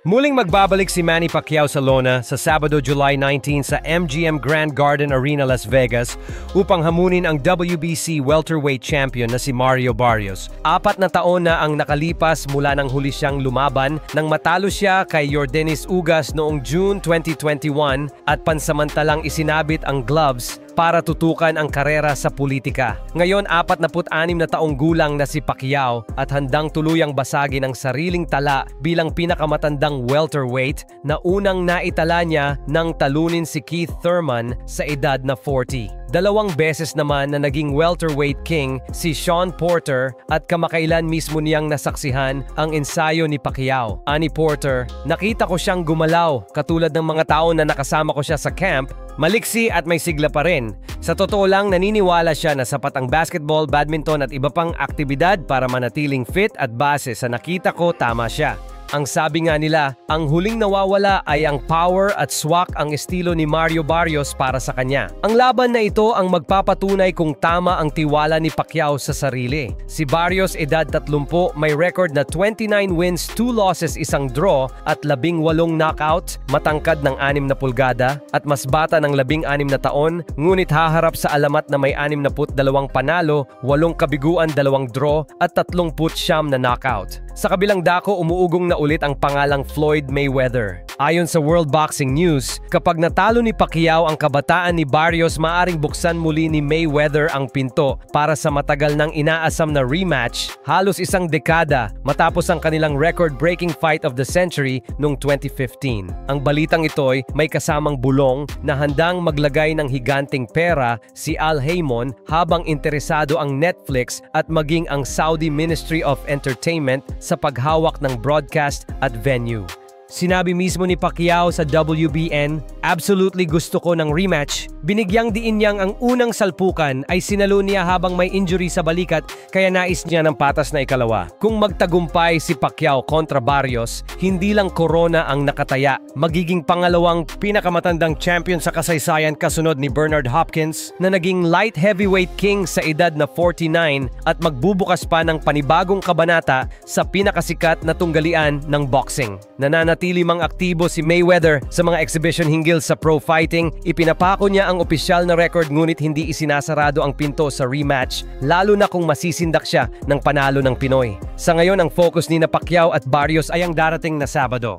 Muling magbabalik si Manny Pacquiao sa lona sa Sabado, July 19 sa MGM Grand Garden Arena, Las Vegas upang hamunin ang WBC welterweight champion na si Mario Barrios. 4 na taon na ang nakalipas mula nang huli siyang lumaban nang matalo siya kay Yordenis Ugas noong June 2021 at pansamantalang isinabit ang gloves para tutukan ang karera sa politika. Ngayon, 46 na taong gulang na si Pacquiao at handang tuluyang basagin ang sariling tala bilang pinakamatandang welterweight na unang naitala niya nang talunin si Keith Thurman sa edad na 40. 2 beses naman na naging welterweight king si Shawn Porter at kamakailan mismo niyang nasaksihan ang ensayo ni Pacquiao. Ani Porter, nakita ko siyang gumalaw katulad ng mga taon na nakasama ko siya sa camp, maliksi at may sigla pa rin. Sa totoo lang, naniniwala siya na sapat ang basketball, badminton at iba pang aktibidad para manatiling fit at base sa nakita ko tama siya. Ang sabi nga nila, ang huling nawawala ay ang power at swak ang estilo ni Mario Barrios para sa kanya. Ang laban na ito ang magpapatunay kung tama ang tiwala ni Pacquiao sa sarili. Si Barrios, edad 30, may record na 29 wins, 2 losses, 1 draw at 18 knockout, matangkad ng 6 na pulgada at mas bata ng 16 na taon, ngunit haharap sa alamat na may 62 panalo, 8 kabiguan, 2 draw at 39 na knockout. Sa kabilang dako, umuugong na ulit ang pangalang Floyd Mayweather. Ayon sa World Boxing News, kapag natalo ni Pacquiao ang kabataan ni Barrios, maaring buksan muli ni Mayweather ang pinto para sa matagal nang inaasam na rematch, halos 1 dekada matapos ang kanilang record-breaking fight of the century noong 2015. Ang balitang ito'y may kasamang bulong na handang maglagay ng higanting pera si Al Haymon habang interesado ang Netflix at maging ang Saudi Ministry of Entertainment sa paghawak ng broadcast at venue. Sinabi mismo ni Pacquiao sa WBN, "Absolutely gusto ko ng rematch." Binigyang diin niyang ang unang salpukan ay sinalo niya habang may injury sa balikat kaya nais niya ng patas na ikalawa. Kung magtagumpay si Pacquiao kontra Barrios, hindi lang corona ang nakataya. Magiging pangalawang pinakamatandang champion sa kasaysayan kasunod ni Bernard Hopkins na naging light heavyweight king sa edad na 49 at magbubukas pa ng panibagong kabanata sa pinakasikat na tunggalian ng boxing. Nananatili mang aktibo si Mayweather sa mga exhibition hinggil sa pro fighting, ipinapako niya ang opisyal na record ngunit hindi isinasarado ang pinto sa rematch, lalo na kung masisindak siya ng panalo ng Pinoy. Sa ngayon, ang focus ni Pacquiao at Barrios ay ang darating na Sabado.